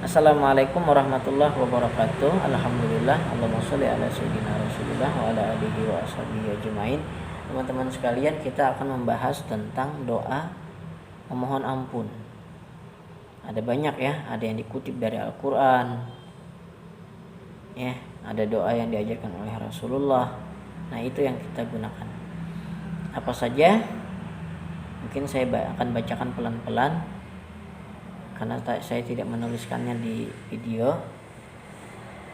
Assalamualaikum warahmatullahi wabarakatuh. Alhamdulillah. Allahumma sholli ala sayyidina Rasulillah wa ala alihi wa ashabihi ajmain. Teman-teman sekalian, kita akan membahas tentang doa memohon ampun. Ada banyak ya, ada yang dikutip dari Al-Qur'an. Ya, ada doa yang diajarkan oleh Rasulullah. Nah, itu yang kita gunakan. Apa saja? Mungkin saya akan bacakan pelan-pelan karena saya tidak menuliskannya di video,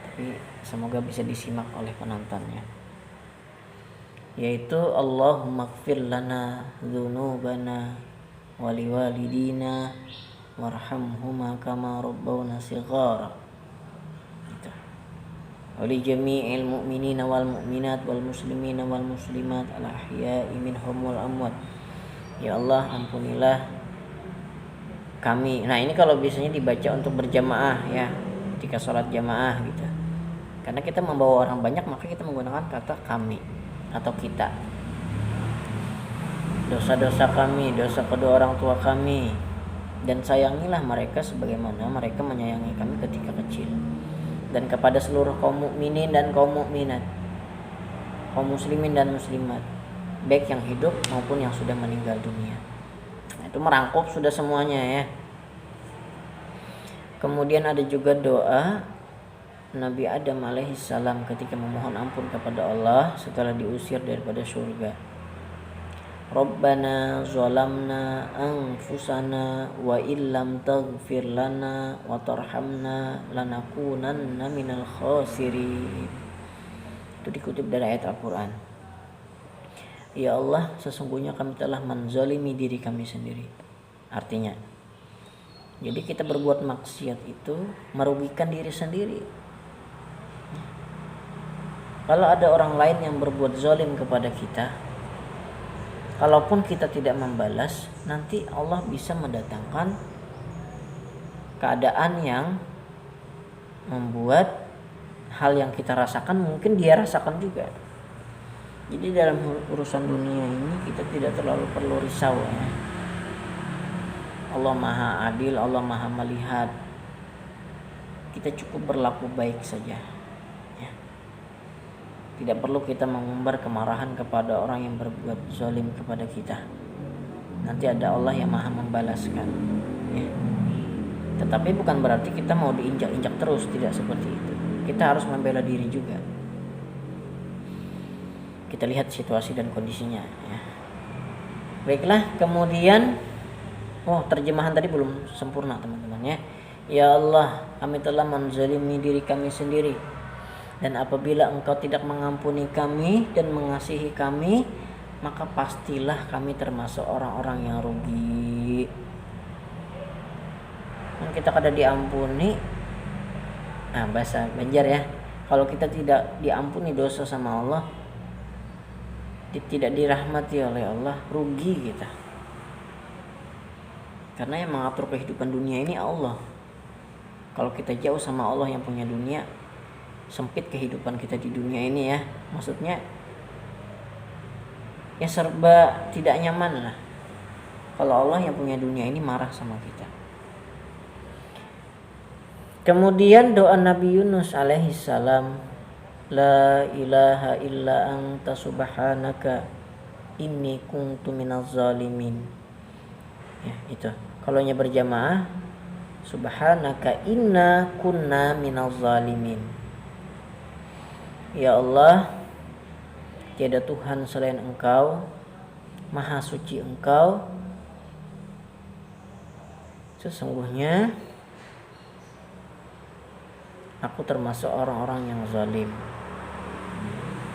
tapi semoga bisa disimak oleh penontonnya. Yaitu Allahumma ighfir lana dzunubana wa liwalidina warhamhuma kama rabbawna shighara. Gitu. Wa li jami'il mu'minina wal mu'minat wal muslimina wal muslimat al ahya'i minhum wal amwat. Ya Allah, ampunilah kami. Nah, ini kalau biasanya dibaca untuk berjamaah ya, ketika sholat jamaah gitu. Karena kita membawa orang banyak, maka kita menggunakan kata kami atau kita. Dosa-dosa kami, dosa kedua orang tua kami, dan sayangilah mereka sebagaimana mereka menyayangi kami ketika kecil. Dan kepada seluruh kaum mukminin dan kaum mukminat, kaum muslimin dan muslimat, baik yang hidup maupun yang sudah meninggal dunia. Itu merangkup sudah semuanya ya. Kemudian ada juga doa Nabi Adam alaihissalam ketika memohon ampun kepada Allah setelah diusir daripada surga. Rabbana zalamna anfusana wa illam taghfir lana wa tarhamna lanakunanna minal khasirin. Itu dikutip dari ayat Al-Quran. Ya Allah, sesungguhnya kami telah menzalimi diri kami sendiri. Artinya, jadi kita berbuat maksiat itu merugikan diri sendiri. Kalau ada orang lain yang berbuat zalim kepada kita, kalaupun kita tidak membalas, nanti Allah bisa mendatangkan keadaan yang membuat hal yang kita rasakan mungkin dia rasakan juga. Jadi dalam urusan dunia ini kita tidak terlalu perlu risau ya. Allah Maha Adil, Allah Maha melihat. Kita cukup berlaku baik saja ya. Tidak perlu kita mengumbar kemarahan kepada orang yang berbuat zalim kepada kita. Nanti ada Allah yang Maha membalaskan ya. Tetapi bukan berarti kita mau diinjak-injak terus, tidak seperti itu. Kita harus membela diri juga. Kita lihat situasi dan kondisinya ya. Baiklah, kemudian terjemahan tadi belum sempurna teman-teman ya. Ya Allah, kami telah menzalimi diri kami sendiri, dan apabila Engkau tidak mengampuni kami dan mengasihi kami, maka pastilah kami termasuk orang-orang yang rugi. Dan kita kada diampuni, bahasa Banjar ya, kalau kita tidak diampuni dosa sama Allah, tidak dirahmati oleh Allah, rugi kita. Karena yang mengatur kehidupan dunia ini Allah. Kalau kita jauh sama Allah yang punya dunia, sempit kehidupan kita di dunia ini ya. Maksudnya ya serba tidak nyaman lah. Kalau Allah yang punya dunia ini marah sama kita. Kemudian doa Nabi Yunus alaihissalam, La ilaha illa anta subhanaka inni kuntu minaz zalimin. Ya, itu. Kalau nya berjamaah, subhanaka inna kunna minaz zalimin. Ya Allah, tiada Tuhan selain Engkau, Maha suci Engkau. Sesungguhnya aku termasuk orang-orang yang zalim.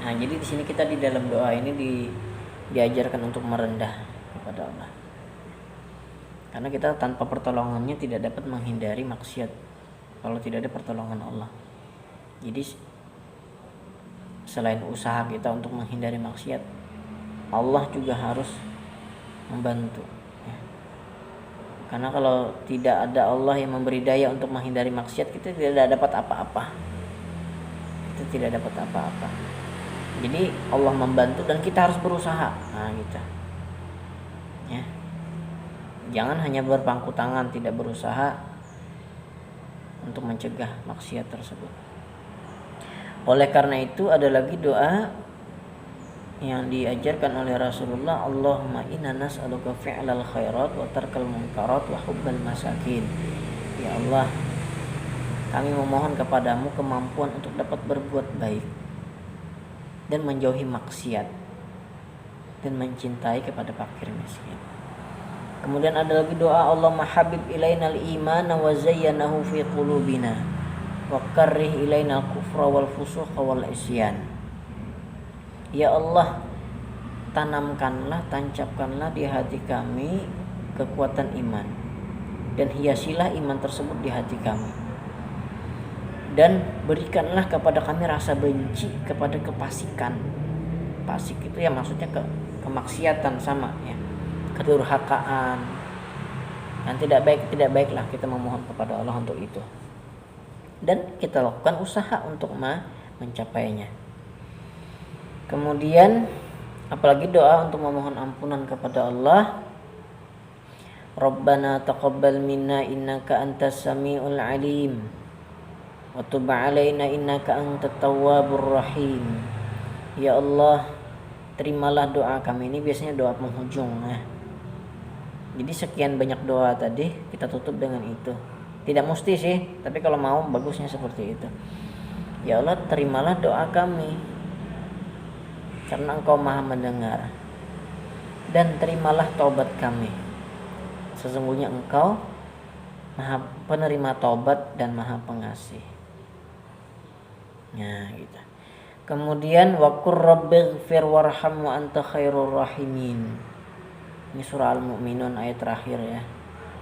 Nah, jadi di sini kita di dalam doa ini diajarkan untuk merendah kepada Allah. Karena kita tanpa pertolongannya tidak dapat menghindari maksiat kalau tidak ada pertolongan Allah. Jadi selain usaha kita untuk menghindari maksiat, Allah juga harus membantu ya. Karena kalau tidak ada Allah yang memberi daya untuk menghindari maksiat, kita tidak dapat apa-apa. Kita tidak dapat apa-apa. Jadi Allah membantu dan kita harus berusaha. Nah, gitu. Ya. Jangan hanya berpangku tangan tidak berusaha, untuk mencegah maksiat tersebut. Oleh karena itu ada lagi doa yang diajarkan oleh Rasulullah, Allahumma inna nas'aluka fi'lal khairat wa tarkal munkarat wa hubbal masakin. Ya Allah, kami memohon kepadamu kemampuan untuk dapat berbuat baik dan menjauhi maksiat dan mencintai kepada fakir miskin. Kemudian ada lagi doa, Allahumma habib ilainal iman wa zayyanahu fi qulubina wa karrih ilainal kufra wal fusuqa wal isyan. Ya Allah, tancapkanlah di hati kami kekuatan iman dan hiasilah iman tersebut di hati kami. Dan berikanlah kepada kami rasa benci kepada kefasikan. Fasik itu ya maksudnya kemaksiatan sama ya. Kedurhakaan. Dan tidak baiklah kita memohon kepada Allah untuk itu. Dan kita lakukan usaha untuk mencapainya. Kemudian apalagi doa untuk memohon ampunan kepada Allah. Rabbana taqabbal minna innaka antas samiul alim wa tub alaina innaka antat tawwabur rahim. Ya Allah, terimalah doa kami. Ini biasanya doa penghujung ya. Jadi sekian banyak doa tadi kita tutup dengan itu. Tidak mesti sih, tapi kalau mau bagusnya seperti itu. Ya Allah, terimalah doa kami karena Engkau Maha mendengar. Dan terimalah taubat kami. Sesungguhnya Engkau Maha penerima taubat dan Maha pengasih. Nah, gitu. Kemudian waqur rabbighfir warham wa anta khairur rahimin. Ini surah Al-Mu'minun ayat terakhir ya.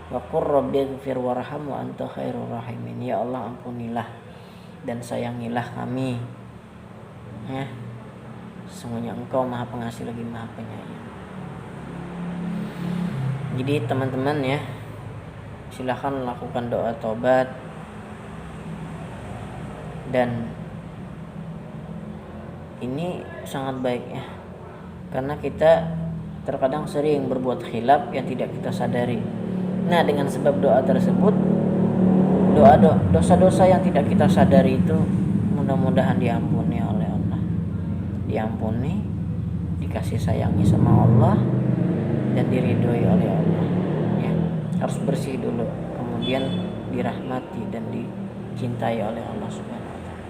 Waqur rabbighfir warham wa anta khairur rahimin. Ya Allah, ampunilah dan sayangilah kami. Ya. Sesungguhnya Engkau Maha Pengasih lagi Maha Penyayang. Jadi teman-teman ya, silakan lakukan doa taubat dan ini sangat baik ya. Karena kita terkadang sering berbuat khilaf yang tidak kita sadari. Nah, dengan sebab doa tersebut, dosa-dosa yang tidak kita sadari itu mudah-mudahan diampuni oleh Allah. Diampuni, dikasih sayangi sama Allah dan diridhoi oleh Allah. Ya, harus bersih dulu, kemudian dirahmati dan dicintai oleh Allah Subhanahu wa taala.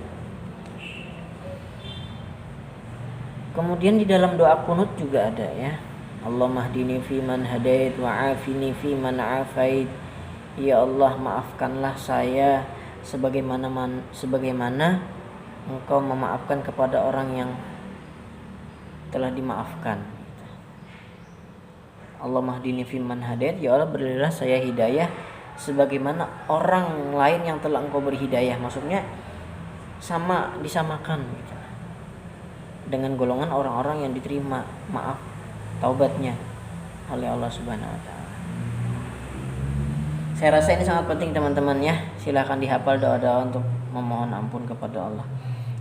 Kemudian di dalam doa kunut juga ada ya. Allahumma hdini fi man hadait wa afini fi man afait. Ya Allah, maafkanlah saya sebagaimana Engkau memaafkan kepada orang yang telah dimaafkan. Allahumma hdini fi man hadait. Ya Allah, berilah saya hidayah sebagaimana orang lain yang telah Engkau beri hidayah. Maksudnya disamakan gitu, dengan golongan orang-orang yang diterima maaf taubatnya oleh Allah Subhanahu wa taala. Saya rasa ini sangat penting teman-teman ya. Silakan dihafal doa-doa untuk memohon ampun kepada Allah.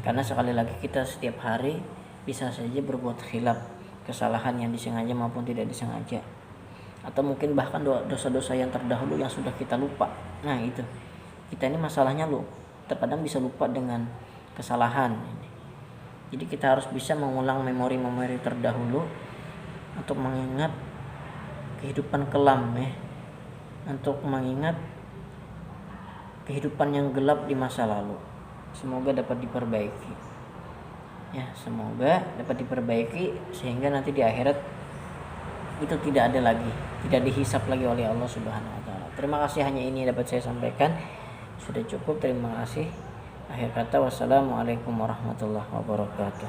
Karena sekali lagi kita setiap hari bisa saja berbuat khilaf, kesalahan yang disengaja maupun tidak disengaja. Atau mungkin bahkan dosa-dosa yang terdahulu yang sudah kita lupa. Nah, itu. Kita ini masalahnya terkadang bisa lupa dengan kesalahan. Jadi kita harus bisa mengulang memori-memori terdahulu untuk mengingat kehidupan kelam ya, untuk mengingat kehidupan yang gelap di masa lalu. Semoga dapat diperbaiki ya, semoga dapat diperbaiki sehingga nanti di akhirat itu tidak ada lagi, tidak dihisap lagi oleh Allah Subhanahu wa taala. Terima kasih, hanya ini dapat saya sampaikan. Sudah cukup, terima kasih. Akhir kata, wassalamualaikum warahmatullahi wabarakatuh.